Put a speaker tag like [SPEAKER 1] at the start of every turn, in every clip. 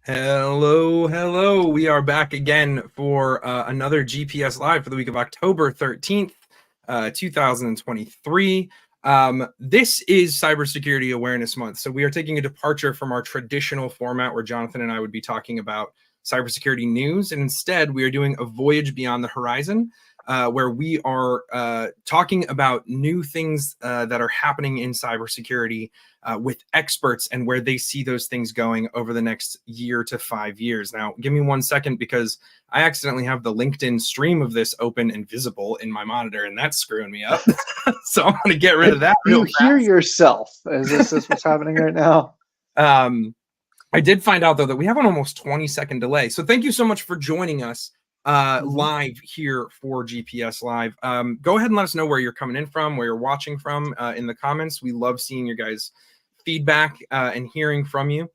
[SPEAKER 1] Hello, hello. We are back again for another GPS Live for the week of October 13th, 2023. This is Cybersecurity Awareness Month. So we are taking a departure from our traditional format where Jonathan and I would be talking about cybersecurity news. And instead, we are doing a voyage beyond the horizon where we are talking about new things that are happening in cybersecurity with experts and where they see those things going over the next year to 5 years. Now, give me 1 second because I accidentally have the LinkedIn stream of this open and visible in my monitor, and that's screwing me up. So I'm going to get rid of that.
[SPEAKER 2] You hear yourself. Is this what's happening right now?
[SPEAKER 1] I did find out, though, that we have an almost 20-second delay. So thank you so much for joining us live here for GPS Live. Go ahead and let us know where you're coming in from, where you're watching from in the comments. We love seeing your guys' feedback and hearing from you.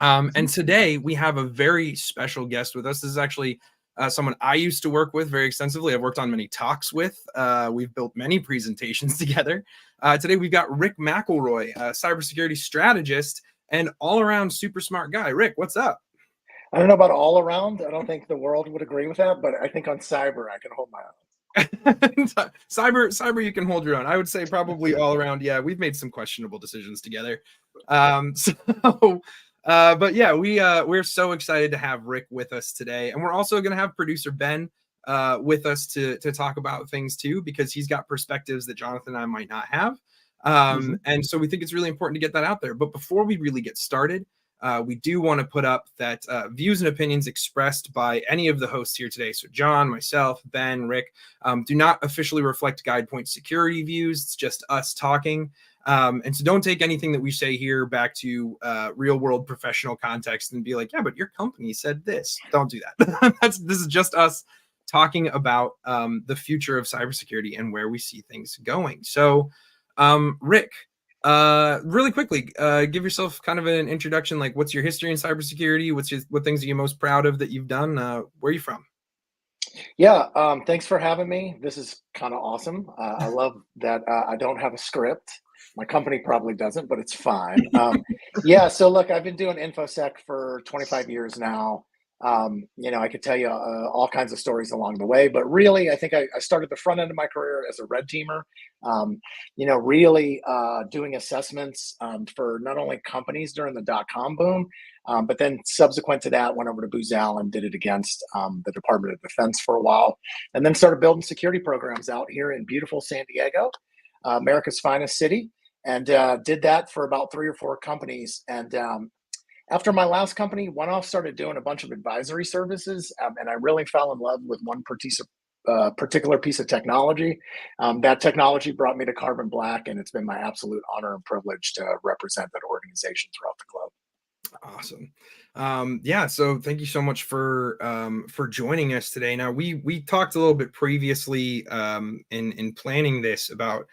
[SPEAKER 1] And today we have a very special guest with us. This is actually someone I used to work with very extensively. I've worked on many talks with. We've built many presentations together. Today we've got Rick McElroy, a cybersecurity strategist and all-around super smart guy. Rick, what's up?
[SPEAKER 3] I don't know about all around. I don't think the world would agree with that, but I think on cyber I can hold my own.
[SPEAKER 1] cyber you can hold your own. I would say probably all around. Yeah, we've made some questionable decisions together. But yeah, we're so excited to have Rick with us today, and we're also going to have producer Ben with us to talk about things too, because he's got perspectives that Jonathan and I might not have. And so we think it's really important to get that out there. But before we really get started, we do want to put up that views and opinions expressed by any of the hosts here today, so John, myself, Ben, Rick, do not officially reflect GuidePoint security views. It's just us talking. And so don't take anything that we say here back to real world professional context and be like, yeah, but your company said this. Don't do that. This is just us talking about the future of cybersecurity and where we see things going. So Rick, really quickly, give yourself kind of an introduction. Like, what's your history in cybersecurity? What things are you most proud of that you've done? Where are you from?
[SPEAKER 3] Yeah, thanks for having me. This is kind of awesome. I love that I don't have a script. My company probably doesn't, but it's fine. Yeah, so look, I've been doing InfoSec for 25 years now. I could tell you all kinds of stories along the way, but really, I think I started the front end of my career as a red teamer. Really doing assessments for not only companies during the dot-com boom, but then subsequent to that, went over to Booz Allen, did it against the Department of Defense for a while, and then started building security programs out here in beautiful San Diego, America's finest city, and did that for about 3 or 4 companies. And after my last company, went off, started doing a bunch of advisory services, and I really fell in love with one particular piece of technology. That technology brought me to Carbon Black, and it's been my absolute honor and privilege to represent that organization throughout the globe.
[SPEAKER 1] Awesome. Yeah, so thank you so much for joining us today. Now we talked a little bit previously in planning this about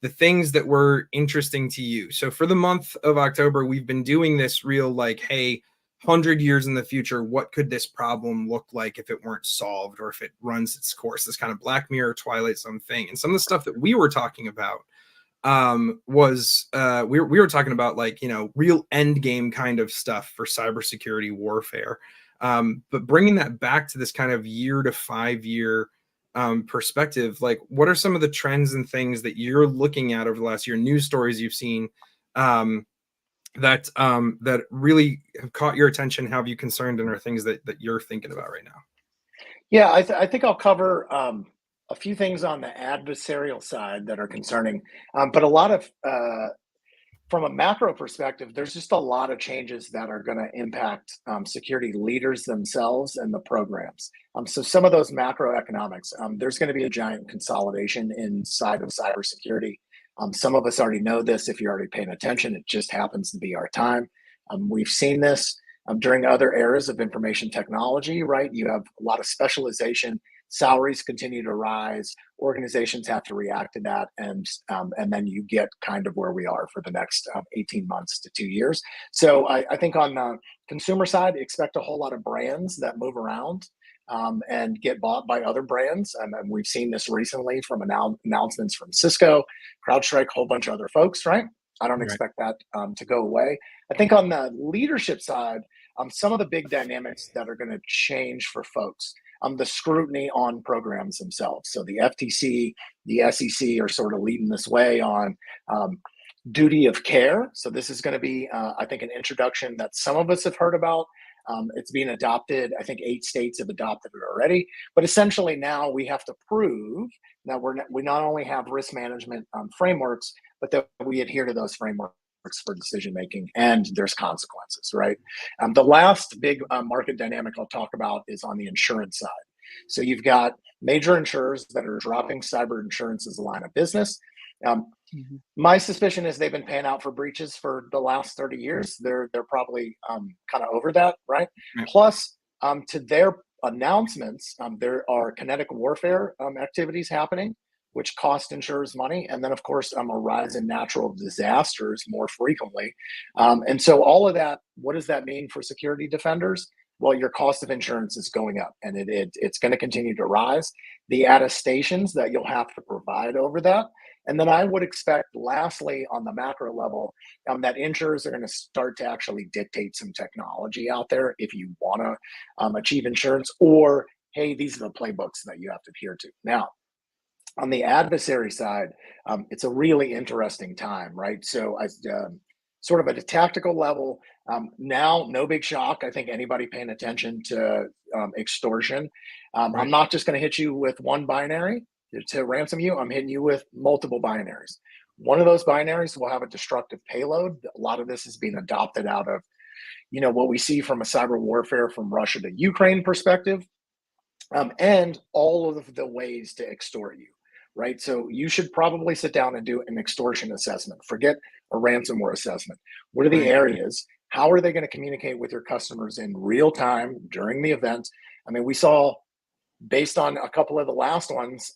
[SPEAKER 1] the things that were interesting to you. So for the month of October, we've been doing this real like, hey, 100 years in the future, what could this problem look like if it weren't solved or if it runs its course, this kind of Black Mirror, Twilight Zone thing. And some of the stuff that we were talking about was we were talking about, like, real end game kind of stuff for cybersecurity warfare. But bringing that back to this kind of year to 5 year perspective, like, what are some of the trends and things that you're looking at over the last year, news stories you've seen that really have caught your attention, have you concerned, and are things that you're thinking about right now?
[SPEAKER 3] Yeah, I think I'll cover a few things on the adversarial side that are concerning, but a lot of from a macro perspective, there's just a lot of changes that are going to impact security leaders themselves and the programs. So some of those macroeconomics, there's going to be a giant consolidation inside of cybersecurity. Some of us already know this. If you're already paying attention, it just happens to be our time. We've seen this during other eras of information technology, right? You have a lot of specialization. Salaries continue to rise. Organizations have to react to that, and then you get kind of where we are for the next 18 months to 2 years. So I think on the consumer side, expect a whole lot of brands that move around and get bought by other brands. And we've seen this recently from announcements from Cisco, CrowdStrike, a whole bunch of other folks, right? I don't expect that to go away. I think on the leadership side, some of the big dynamics that are going to change for folks. The scrutiny on programs themselves. So the FTC, the SEC are sort of leading this way on duty of care. So this is going to be, I think, an introduction that some of us have heard about. It's being adopted. I think 8 states have adopted it already. But essentially now we have to prove that we not only have risk management frameworks, but that we adhere to those frameworks for decision making, and there's consequences, right? The last big market dynamic I'll talk about is on the insurance side. So you've got major insurers that are dropping cyber insurance as a line of business. My suspicion is they've been paying out for breaches for the last 30 years. They're probably kind of over that, right? Plus, to their announcements, there are kinetic warfare activities happening, which cost insurers money. And then, of course, a rise in natural disasters more frequently. And so all of that, what does that mean for security defenders? Well, your cost of insurance is going up, and it's going to continue to rise. The attestations that you'll have to provide over that. And then I would expect, lastly, on the macro level, that insurers are going to start to actually dictate some technology out there if you want to achieve insurance, or, hey, these are the playbooks that you have to adhere to. Now, on the adversary side, it's a really interesting time, right? So sort of at a tactical level, now, no big shock. I think anybody paying attention to extortion, I'm not just going to hit you with one binary to ransom you. I'm hitting you with multiple binaries. One of those binaries will have a destructive payload. A lot of this is being adopted out of, what we see from a cyber warfare from Russia to Ukraine perspective, and all of the ways to extort you, right? So you should probably sit down and do an extortion assessment. Forget a ransomware assessment. What are the areas? How are they going to communicate with your customers in real time during the event? I mean, we saw, based on a couple of the last ones,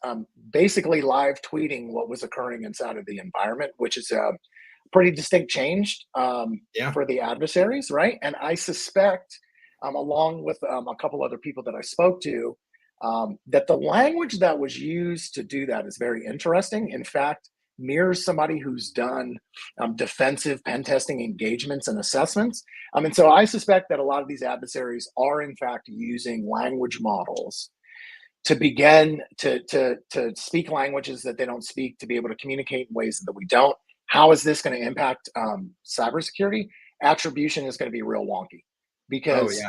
[SPEAKER 3] basically live tweeting what was occurring inside of the environment, which is a pretty distinct change for the adversaries, right? And I suspect, along with a couple other people that I spoke to, that the language that was used to do that is very interesting. In fact, mirrors somebody who's done defensive pen testing engagements and assessments. And so I suspect that a lot of these adversaries are in fact using language models to begin to speak languages that they don't speak, to be able to communicate in ways that we don't. How is this going to impact cybersecurity? Attribution is going to be real wonky because,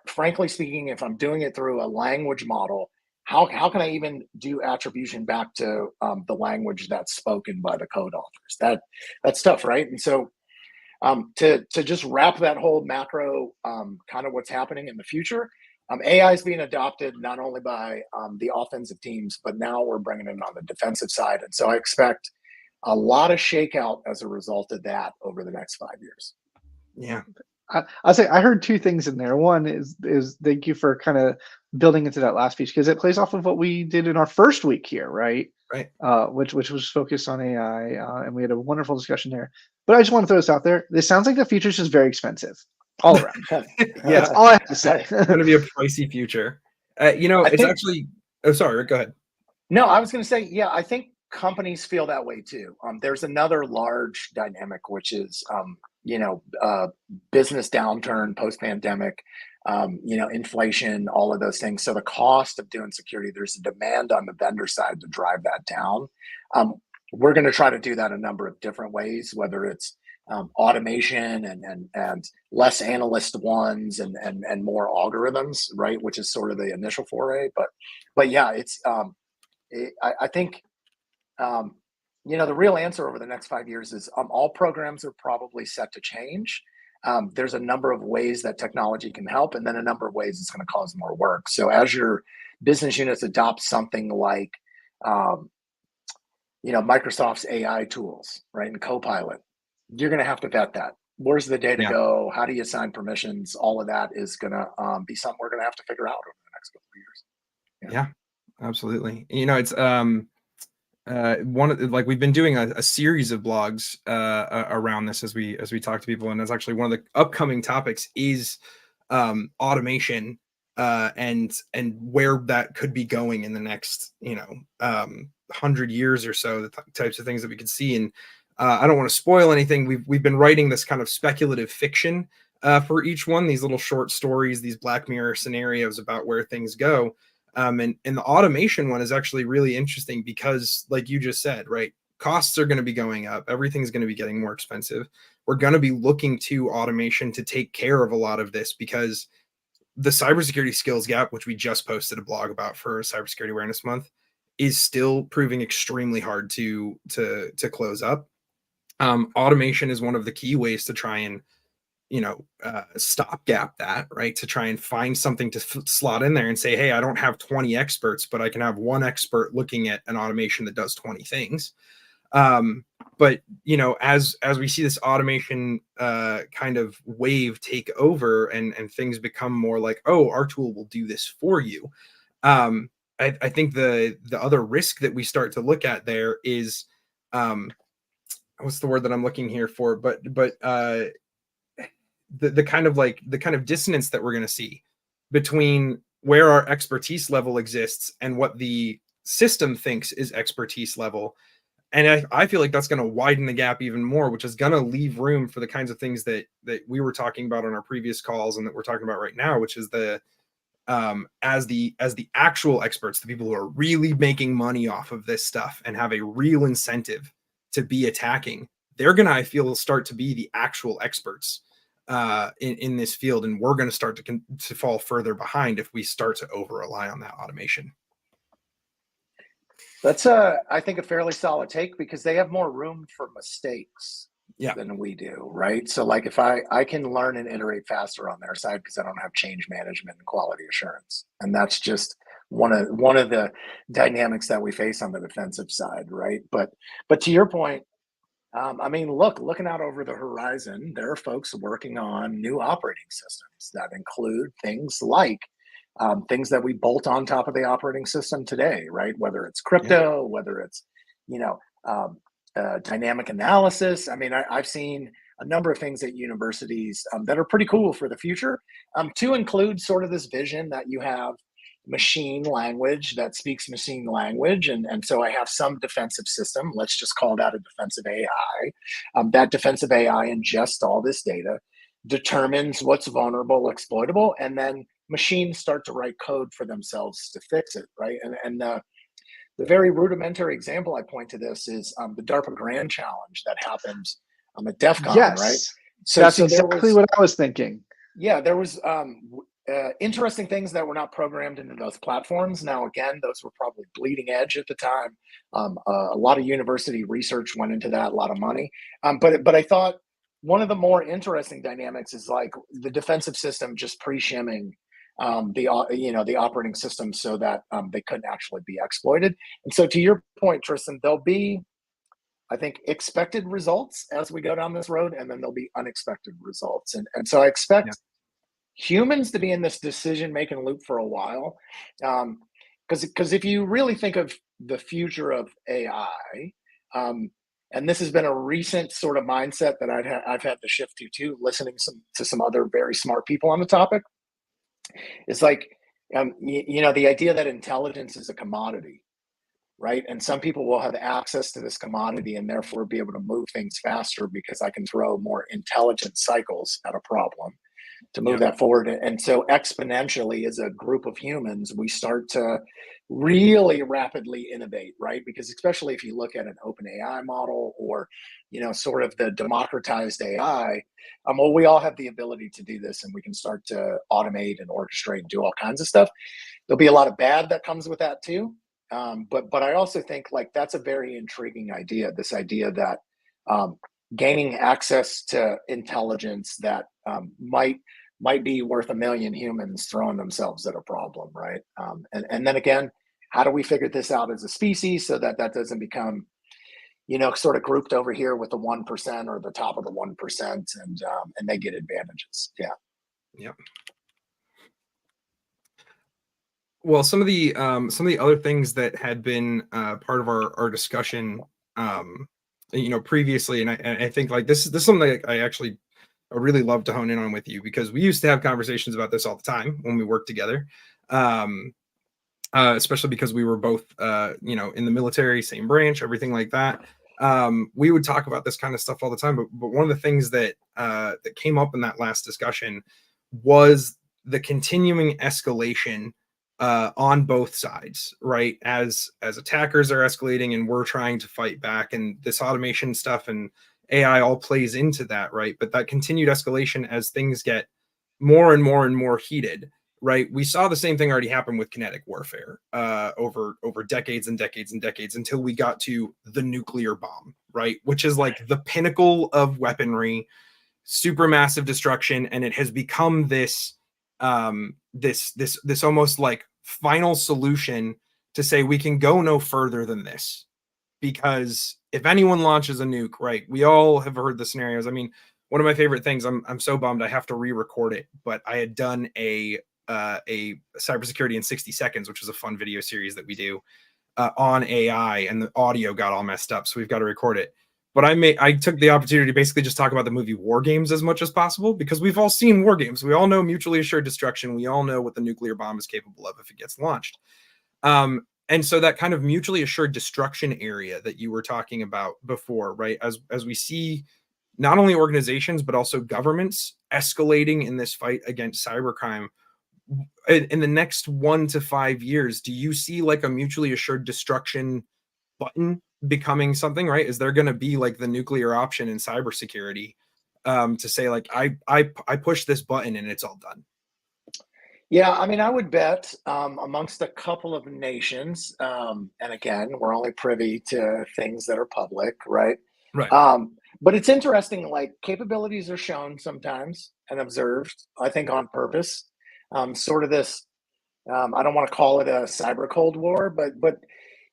[SPEAKER 3] frankly speaking, if I'm doing it through a language model, how can I even do attribution back to the language that's spoken by the code authors? That's tough, right? And so to just wrap that whole macro kind of what's happening in the future, AI is being adopted not only by the offensive teams, but now we're bringing it on the defensive side. And so I expect a lot of shakeout as a result of that over the next 5 years.
[SPEAKER 1] Yeah.
[SPEAKER 2] I'll say I heard 2 things in there. One is thank you for kind of building into that last piece, because it plays off of what we did in our first week here, right?
[SPEAKER 1] Right.
[SPEAKER 2] Which was focused on AI, and we had a wonderful discussion there. But I just want to throw this out there. This sounds like the future is just very expensive all around. That's all I have to say.
[SPEAKER 1] It's going to be a pricey future. It's actually. Oh, sorry. Go ahead.
[SPEAKER 3] No, I was going to say, yeah, I think companies feel that way too. There's another large dynamic, which is business downturn, post-pandemic, inflation, all of those things. So the cost of doing security, there's a demand on the vendor side to drive that down. We're going to try to do that a number of different ways, whether it's automation and less analyst ones and more algorithms, right? Which is sort of the initial foray. But yeah, it's I think the real answer over the next 5 years is all programs are probably set to change. There's a number of ways that technology can help, and then a number of ways it's going to cause more work. So as your business units adopt something like, Microsoft's AI tools, right, and Copilot, you're going to have to vet that. Where's the data go? How do you assign permissions? All of that is going to be something we're going to have to figure out over the next couple of years.
[SPEAKER 1] Yeah, absolutely. It's we've been doing a series of blogs around this as we talk to people, and that's actually one of the upcoming topics is automation and where that could be going in the next 100 years or so, the types of things that we could see. And I don't want to spoil anything. We've been writing this kind of speculative fiction for each one, these little short stories, these Black Mirror scenarios about where things go. And the automation one is actually really interesting because, like you just said, right, costs are going to be going up. Everything's going to be getting more expensive. We're going to be looking to automation to take care of a lot of this, because the cybersecurity skills gap, which we just posted a blog about for Cybersecurity Awareness Month, is still proving extremely hard to close up. Automation is one of the key ways to try and stopgap that, right? To try and find something to slot in there and say, hey, I don't have 20 experts, but I can have one expert looking at an automation that does 20 things. But as we see this automation kind of wave take over, and things become more like, oh, our tool will do this for you. I think the other risk that we start to look at there is, what's the word that I'm looking here for? But the kind of dissonance that we're going to see between where our expertise level exists and what the system thinks is expertise level. And I feel like that's going to widen the gap even more, which is going to leave room for the kinds of things that we were talking about on our previous calls and that we're talking about right now, which is as the actual experts, the people who are really making money off of this stuff and have a real incentive to be attacking, they're going to, I feel, start to be the actual experts in this field. And we're going to start to fall further behind if we start to over rely on that automation.
[SPEAKER 3] That's I think a fairly solid take, because they have more room for mistakes than we do, right? So like if I can learn and iterate faster on their side because I don't have change management and quality assurance. And that's just one of the dynamics that we face on the defensive side, right? But to your point, I mean, looking out over the horizon, there are folks working on new operating systems that include things like things that we bolt on top of the operating system today, right? Whether it's crypto, whether it's, dynamic analysis. I mean, I've seen a number of things at universities that are pretty cool for the future, to include sort of this vision that you have machine language that speaks machine language. And so I have some defensive system, let's just call that a defensive AI. That defensive AI ingests all this data, determines what's vulnerable, exploitable, and then machines start to write code for themselves to fix it, right? And the very rudimentary example I point to this is the DARPA Grand Challenge that happened at DEF CON, right?
[SPEAKER 2] So that's exactly what I was thinking.
[SPEAKER 3] Yeah, there was interesting things that were not programmed into those platforms. Now, again, those were probably bleeding edge at the time. A lot of university research went into that, a lot of money. But I thought one of the more interesting dynamics is like the defensive system just pre-shimming the operating system so that they couldn't actually be exploited. And so to your point, Tristan, there'll be, I think, expected results as we go down this road, and then there'll be unexpected results. And so I expect humans to be in this decision-making loop for a while. Because if you really think of the future of AI, and this has been a recent sort of mindset that I've had to shift to too, listening to some other very smart people on the topic. It's like, the idea that intelligence is a commodity, right? And some people will have access to this commodity and therefore be able to move things faster because I can throw more intelligent cycles at a problem to move that forward. And so exponentially, as a group of humans, we start to really rapidly innovate, right? Because especially if you look at an open AI model or, sort of the democratized AI, well, we all have the ability to do this, and we can start to automate and orchestrate and do all kinds of stuff. There'll be a lot of bad that comes with that too. But I also think like that's a very intriguing idea, this idea that gaining access to intelligence that might be worth 1 million humans throwing themselves at a problem, right? And then again, how do we figure this out as a species so that doesn't become, sort of grouped over here with the 1% or the top of the 1%, and they get advantages.
[SPEAKER 1] Yeah. Well, some of the other things that had been part of our discussion, previously, and I think like this is something that I really love to hone in on with you, because we used to have conversations about this all the time when we worked together, especially because we were both, in the military, same branch, everything like that. we would talk about this kind of stuff all the time. But one of the things that that came up in that last discussion was the continuing escalation on both sides, right? As attackers are escalating and we're trying to fight back, and this automation stuff and AI all plays into that, right? But that continued escalation as things get more and more and more heated, right? We saw the same thing already happen with kinetic warfare over decades and decades and decades until we got to the nuclear bomb, right? Which is like the pinnacle of weaponry, supermassive destruction, and it has become this this almost like final solution to say we can go no further than this. Because if anyone launches a nuke, right, we all have heard the scenarios. I mean, one of my favorite things, I'm so bummed I have to re-record it, but I had done a cybersecurity in 60 seconds, which is a fun video series that we do on AI, and the audio got all messed up, so we've got to record it. But I took the opportunity to basically just talk about the movie War Games as much as possible, because we've all seen War Games. We all know mutually assured destruction. We all know what the nuclear bomb is capable of if it gets launched. And so that kind of mutually assured destruction area that you were talking about before, right? As we see not only organizations, but also governments escalating in this fight against cybercrime, in the next 1 to 5 years, do you see like a mutually assured destruction button becoming something, right? Is there going to be like the nuclear option in cybersecurity to say like, I push this button and it's all done?
[SPEAKER 3] Yeah, I mean, I would bet amongst a couple of nations, and again, we're only privy to things that are public, right?
[SPEAKER 1] Right.
[SPEAKER 3] But it's interesting, like capabilities are shown sometimes and observed, I think on purpose. Sort of this, I don't want to call it a cyber Cold War, but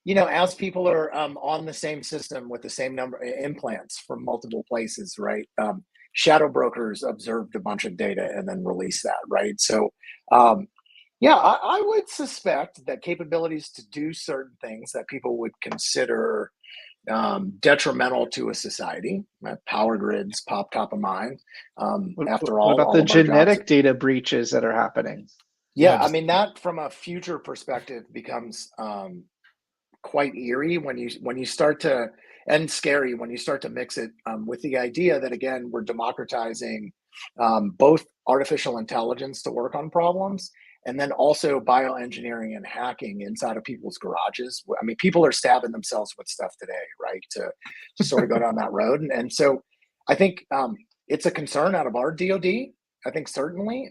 [SPEAKER 3] as people are on the same system with the same number of implants from multiple places, right? Shadow brokers observed a bunch of data and then released that, right? So, yeah, I would suspect that capabilities to do certain things that people would consider detrimental to a society, power grids pop top of mind. After
[SPEAKER 2] What about
[SPEAKER 3] all
[SPEAKER 2] the
[SPEAKER 3] of our jobs.
[SPEAKER 2] genetic data breaches that are happening?
[SPEAKER 3] Yeah, I mean that from a future perspective becomes quite eerie when you start to, and scary when you start to mix it with the idea that again we're democratizing both artificial intelligence to work on problems, and then also bioengineering and hacking inside of people's garages. I mean, people are stabbing themselves with stuff today, right? To sort of go down that road, and so I think it's a concern out of our DoD. I think certainly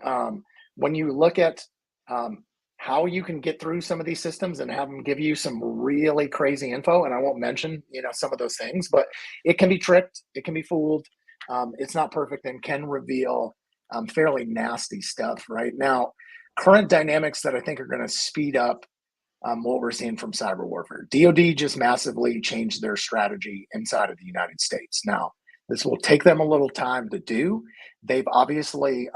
[SPEAKER 3] when you look at how you can get through some of these systems and have them give you some really crazy info. And I won't mention, some of those things, but it can be tricked, it can be fooled. It's not perfect and can reveal fairly nasty stuff right now. Current dynamics that I think are going to speed up what we're seeing from cyber warfare. DoD just massively changed their strategy inside of the United States. Now, this will take them a little time to do. They've obviously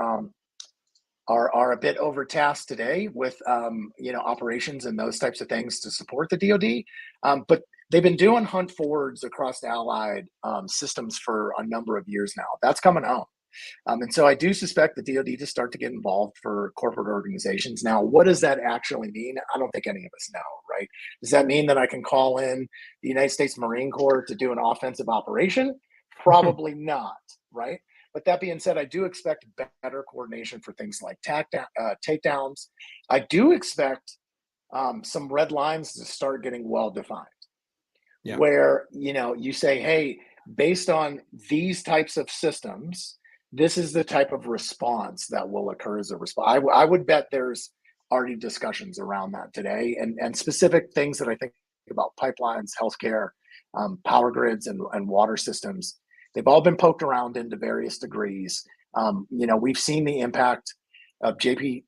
[SPEAKER 3] are a bit overtasked today with operations and those types of things to support the DoD, but they've been doing hunt forwards across allied systems for a number of years now. That's coming home, and so I do suspect the DoD to start to get involved for corporate organizations. Now, what does that actually mean? I don't think any of us know, right? Does that mean that I can call in the United States Marine Corps to do an offensive operation? Probably not, right? But that being said, I do expect better coordination for things like takedowns. I do expect some red lines to start getting well defined, where you say, hey, based on these types of systems, this is the type of response that will occur as a response. I would bet there's already discussions around that today, and specific things that I think about pipelines, healthcare, power grids, and water systems. They've all been poked around into various degrees. We've seen the impact of JP,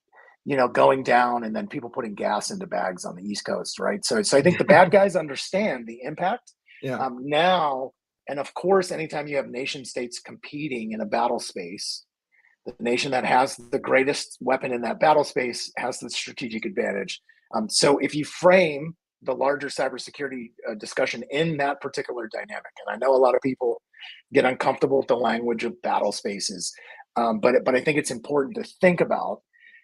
[SPEAKER 3] going down, and then people putting gas into bags on the East Coast, right? So I think the bad guys understand the impact now. And of course, anytime you have nation states competing in a battle space, the nation that has the greatest weapon in that battle space has the strategic advantage. So if you frame the larger cybersecurity discussion in that particular dynamic, and I know a lot of people get uncomfortable with the language of battle spaces, but I think it's important to think about,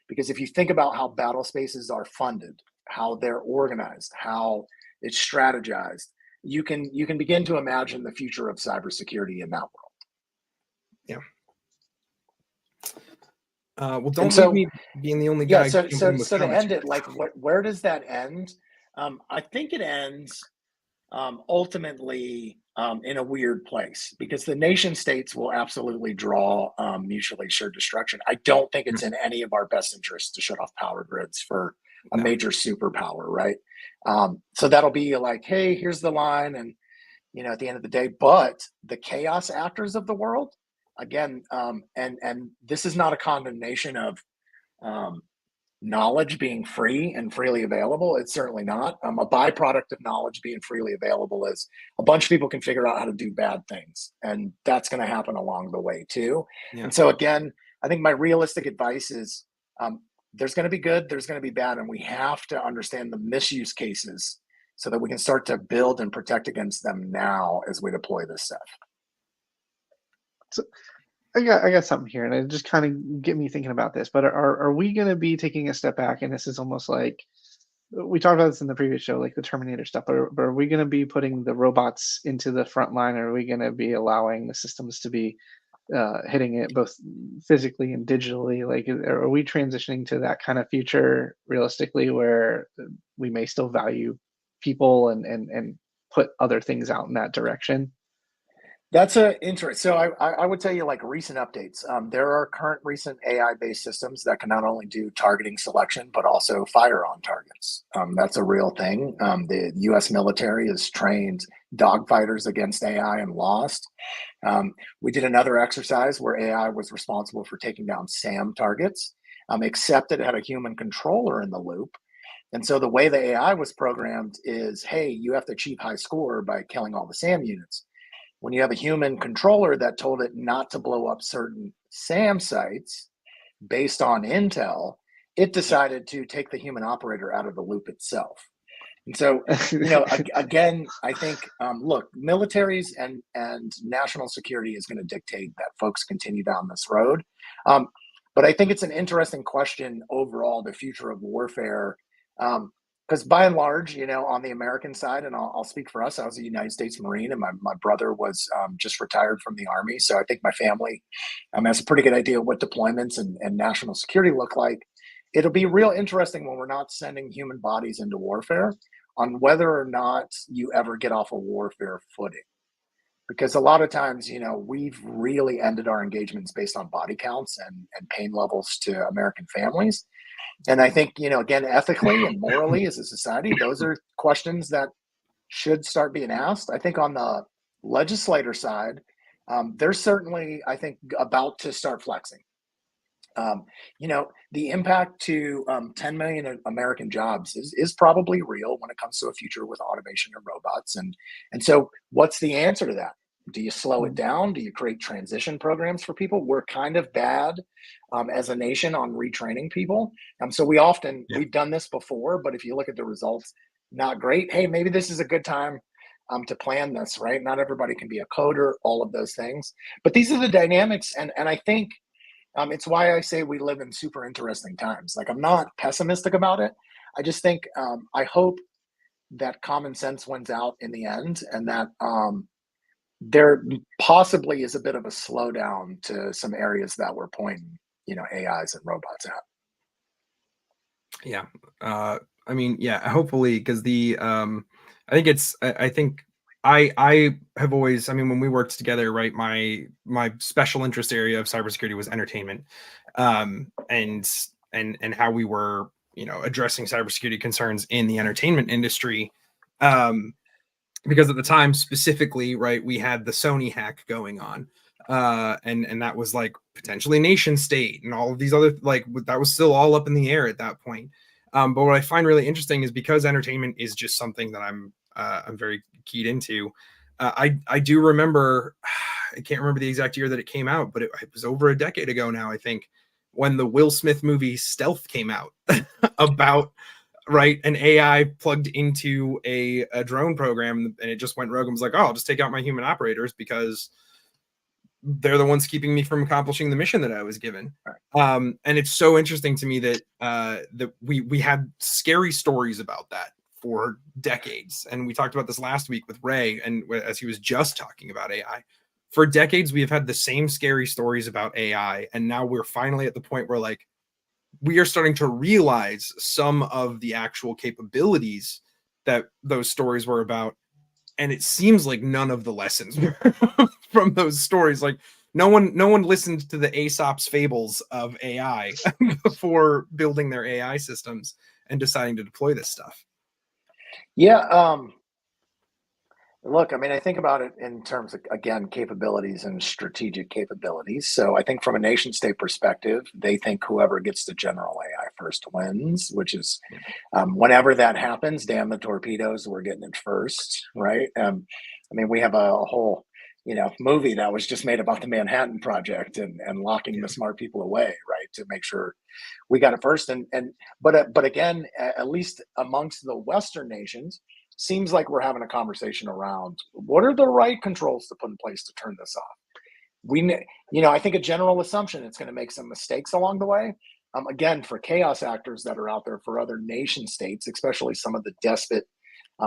[SPEAKER 3] because if you think about how battle spaces are funded, how they're organized, how it's strategized, you can begin to imagine the future of cybersecurity in that world.
[SPEAKER 1] Yeah. Well, don't
[SPEAKER 3] so,
[SPEAKER 1] leave me being the only guy.
[SPEAKER 3] So to
[SPEAKER 1] comments
[SPEAKER 3] end
[SPEAKER 1] here.
[SPEAKER 3] it, like, where does that end? I think it ends ultimately in a weird place, because the nation states will absolutely draw mutually assured destruction. I don't think it's in any of our best interests to shut off power grids for a major superpower, right? So that'll be like, hey, here's the line, and at the end of the day. But the chaos actors of the world, again, and this is not a condemnation of knowledge being free and freely available. It's certainly not. A byproduct of knowledge being freely available is a bunch of people can figure out how to do bad things, and that's going to happen along the way too. And so again, I think my realistic advice is there's going to be good, there's going to be bad, and we have to understand the misuse cases so that we can start to build and protect against them now as we deploy this stuff.
[SPEAKER 2] So I got something here, and it just kind of get me thinking about this. But are we going to be taking a step back? And this is almost like we talked about this in the previous show, like the Terminator stuff. But are we going to be putting the robots into the front line, or are we going to be allowing the systems to be hitting it both physically and digitally? Like, are we transitioning to that kind of future realistically, where we may still value people and put other things out in that direction?
[SPEAKER 3] That's a interest. So I would tell you, like, recent updates. There are current recent AI-based systems that can not only do targeting selection, but also fire on targets. That's a real thing. The U.S. military has trained dogfighters against AI and lost. We did another exercise where AI was responsible for taking down SAM targets, except it had a human controller in the loop. And so the way the AI was programmed is, hey, you have to achieve high score by killing all the SAM units. When you have a human controller that told it not to blow up certain SAM sites based on intel, it decided to take the human operator out of the loop itself. And so, again, I think, look, militaries and national security is going to dictate that folks continue down this road. But I think it's an interesting question overall, the future of warfare. Because by and large, on the American side, and I'll speak for us, I was a United States Marine, and my brother was just retired from the Army. So I think my family has a pretty good idea of what deployments and national security look like. It'll be real interesting when we're not sending human bodies into warfare on whether or not you ever get off a warfare footing. Because a lot of times, we've really ended our engagements based on body counts and pain levels to American families. And I think, again, ethically and morally as a society, those are questions that should start being asked. I think on the legislator side, they're certainly, I think, about to start flexing. The impact to 10 million American jobs is probably real when it comes to a future with automation and robots. And so what's the answer to that? Do you slow it down? Do you create transition programs for people? We're kind of bad as a nation on retraining people. So we've done this before, but if you look at the results, not great. Hey, maybe this is a good time to plan this, right? Not everybody can be a coder, all of those things. But these are the dynamics. And I think it's why I say we live in super interesting times. Like, I'm not pessimistic about it. I just think I hope that common sense wins out in the end, and that there possibly is a bit of a slowdown to some areas that we're pointing, AIs and robots at.
[SPEAKER 1] Yeah. Hopefully, because I have always, when we worked together, right, my special interest area of cybersecurity was entertainment, and how we were, addressing cybersecurity concerns in the entertainment industry. Because at the time specifically, right, we had the Sony hack going on, and that was like potentially nation state and all of these other, like, that was still all up in the air at that point. But what I find really interesting is, because entertainment is just something that I'm very keyed into. I do remember, I can't remember the exact year that it came out, but it was over a decade ago now, I think, when the Will Smith movie Stealth came out about, right, an AI plugged into a drone program, and it just went rogue and was like, oh, I'll just take out my human operators because they're the ones keeping me from accomplishing the mission that I was given. And it's so interesting to me that that we had scary stories about that for decades. And we talked about this last week with Ray, and as he was just talking about AI. For decades, we have had the same scary stories about AI, and now we're finally at the point where like we are starting to realize some of the actual capabilities that those stories were about. And it seems like none of the lessons from those stories, like no one listened to the Aesop's fables of AI before building their AI systems and deciding to deploy this stuff.
[SPEAKER 3] Yeah. Look, I mean, I think about it in terms of, again, capabilities and strategic capabilities. So I think from a nation state perspective, they think whoever gets the general AI first wins, which is whenever that happens, damn the torpedoes, we're getting it first, right? I mean, we have a whole, movie that was just made about the Manhattan Project and locking the smart people away, right, to make sure we got it first. But again, at least amongst the Western nations, seems like we're having a conversation around what are the right controls to put in place to turn this off. I think a general assumption it's going to make some mistakes along the way. Again, for chaos actors that are out there for other nation states, especially some of the despot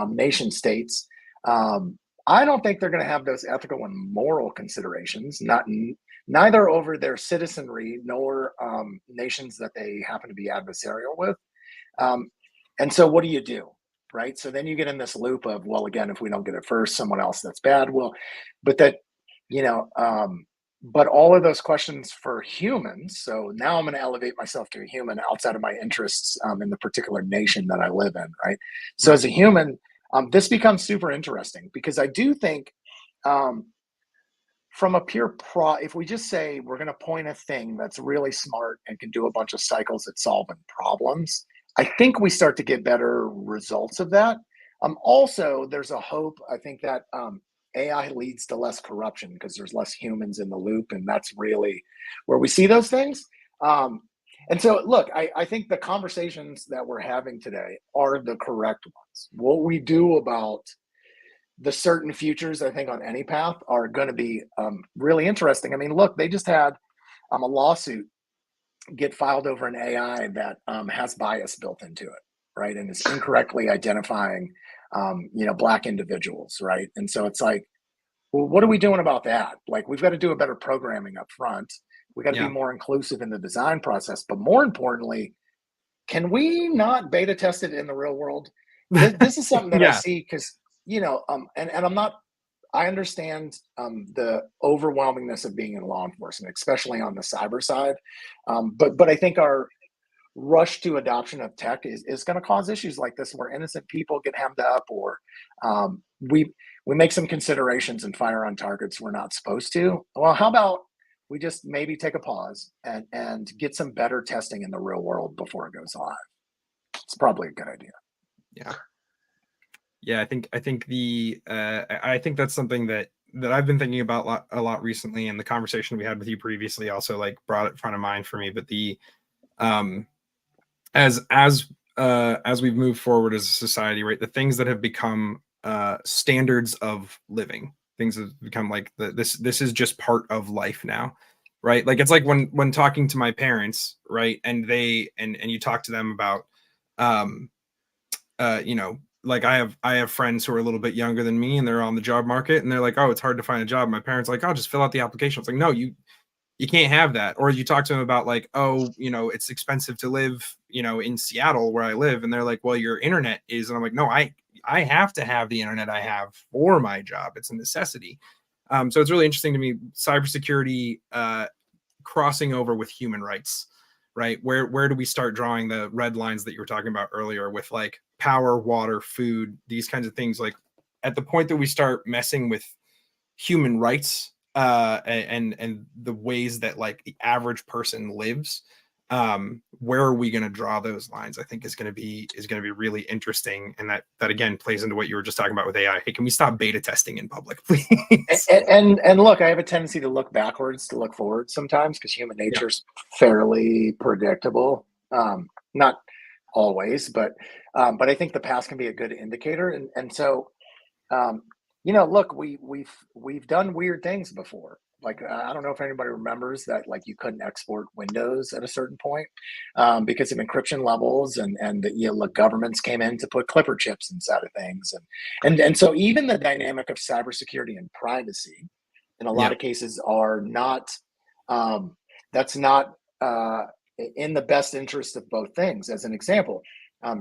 [SPEAKER 3] nation states, I don't think they're going to have those ethical and moral considerations, neither over their citizenry nor nations that they happen to be adversarial with. And so what do you do? Right. So then you get in this loop of, well, again, if we don't get it first, someone else that's bad will, but but all of those questions for humans. So now I'm going to elevate myself to a human outside of my interests in the particular nation that I live in. Right. So as a human, this becomes super interesting because I do think from a pure if we just say we're going to point a thing that's really smart and can do a bunch of cycles at solving problems, I think we start to get better results of that. Also, there's a hope, I think, that AI leads to less corruption because there's less humans in the loop, and that's really where we see those things. And so, look, I think the conversations that we're having today are the correct ones. What we do about the certain futures, I think, on any path are going to be really interesting. I mean, look, they just had a lawsuit get filed over an AI that has bias built into it, right? And is incorrectly identifying, Black individuals, right? And so it's like, well, what are we doing about that? Like, we've got to do a better programming up front. We got to be more inclusive in the design process. But more importantly, can we not beta test it in the real world? This is something that I see because, and I'm not, I understand the overwhelmingness of being in law enforcement, especially on the cyber side. But I think our rush to adoption of tech is going to cause issues like this, where innocent people get hemmed up, or we make some considerations and fire on targets we're not supposed to. Well, how about we just maybe take a pause and get some better testing in the real world before it goes live? It's probably a good idea.
[SPEAKER 1] Yeah. Yeah, I think I think that's something that I've been thinking about a lot recently, and the conversation we had with you previously also like brought it front of mind for me. But the as we've moved forward as a society, right, the things that have become standards of living, things have become like this is just part of life now, right? Like it's like when talking to my parents, right, and you talk to them about like I have friends who are a little bit younger than me, and they're on the job market, and they're like, oh, it's hard to find a job. My parents are like, oh, just fill out the application. It's like, no, you can't have that. Or you talk to them about like, oh, it's expensive to live, in Seattle where I live. And they're like, well, your internet is, and I'm like, no, I have to have the internet I have for my job. It's a necessity. So it's really interesting to me, cybersecurity crossing over with human rights, right? Where do we start drawing the red lines that you were talking about earlier with like power, water, food, these kinds of things? Like at the point that we start messing with human rights and the ways that like the average person lives, where are we going to draw those lines? I think is going to be really interesting, and that again plays into what you were just talking about with AI. Hey, can we stop beta testing in public, please?
[SPEAKER 3] And look, I have a tendency to look backwards to look forward sometimes, because human nature is fairly predictable. Not always, but I think the past can be a good indicator, and so look, we've done weird things before, like I don't know if anybody remembers that, like you couldn't export Windows at a certain point because of encryption levels, and the, you know, like governments came in to put Clipper chips inside of things, and so even the dynamic of cybersecurity and privacy, in a lot
[SPEAKER 1] Yeah.
[SPEAKER 3] of cases, are not that's not in the best interest of both things. As an example,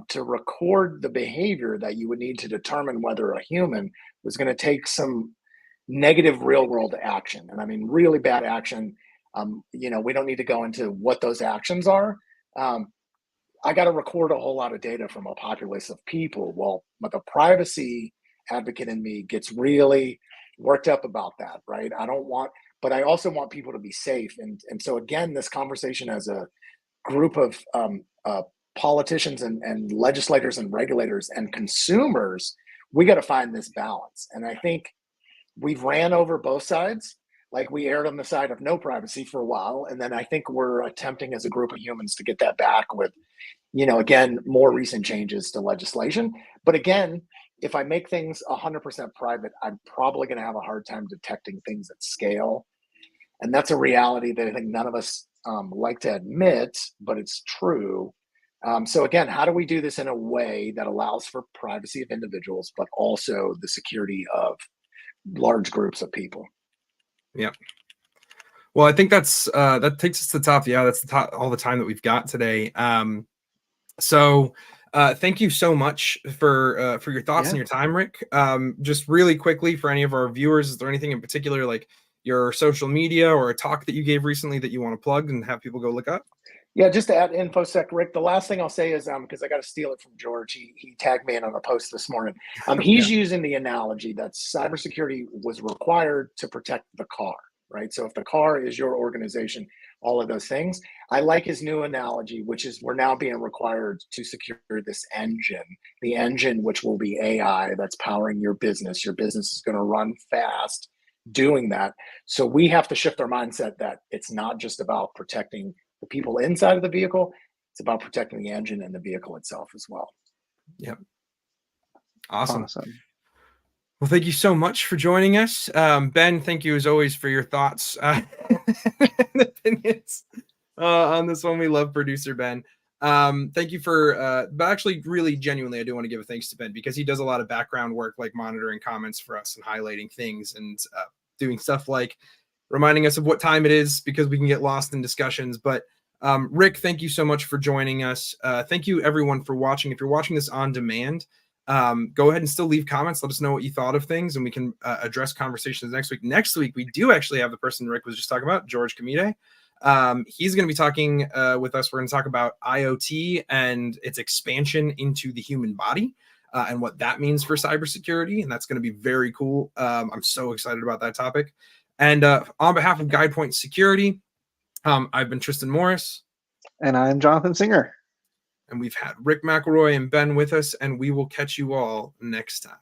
[SPEAKER 3] to record the behavior that you would need to determine whether a human was going to take some negative real world action, and I mean really bad action. You know, we don't need to go into what those actions are. um, I got to record a whole lot of data from a populace of people. Well, but the privacy advocate in me gets really worked up about that, right? I don't want, but I also want people to be safe. And so again, this conversation as a group of politicians and legislators and regulators and consumers, we got to find this balance. And I think we've ran over both sides. Like we erred on the side of no privacy for a while, and then I think we're attempting as a group of humans to get that back with, you know, again, more recent changes to legislation. But again, if I make things 100% private, I'm probably going to have a hard time detecting things at scale. And that's a reality that I think none of us like to admit, but it's true. So again, how do we do this in a way that allows for privacy of individuals, but also the security of large groups of people?
[SPEAKER 1] Yeah. Well, I think that's that takes us to the top. Yeah, that's the top, all the time that we've got today. So thank you so much for your thoughts and your time, Rick. Just really quickly for any of our viewers, is there anything in particular, like your social media or a talk that you gave recently that you want to plug and have people go look up?
[SPEAKER 3] Yeah, just to add InfoSec, Rick, the last thing I'll say is because I got to steal it from George. He tagged me in on a post this morning. He's using the analogy that cybersecurity was required to protect the car, right? So if the car is your organization, all of those things. I like his new analogy, which is we're now being required to secure this engine, the engine which will be AI that's powering your business. Your business is going to run fast doing that. So we have to shift our mindset that it's not just about protecting the people inside of the vehicle, it's about protecting the engine and the vehicle itself as well.
[SPEAKER 1] Yep. Awesome. Well, thank you so much for joining us. Ben, thank you as always for your thoughts and opinions on this one. We love producer Ben. Thank you for, but actually really genuinely, I do want to give a thanks to Ben because he does a lot of background work, like monitoring comments for us and highlighting things and doing stuff like reminding us of what time it is because we can get lost in discussions. But Rick, thank you so much for joining us. Thank you everyone for watching. If you're watching this on demand, go ahead and still leave comments. Let us know what you thought of things and we can address conversations next week. Next week, we do actually have the person Rick was just talking about, George Kamide. He's going to be talking with us. We're going to talk about IoT and its expansion into the human body and what that means for cybersecurity. And that's going to be very cool. I'm so excited about that topic. And on behalf of GuidePoint Security, I've been Tristan Morris.
[SPEAKER 2] And I'm Jonathan Singer.
[SPEAKER 1] And we've had Rick McElroy and Ben with us, and we will catch you all next time.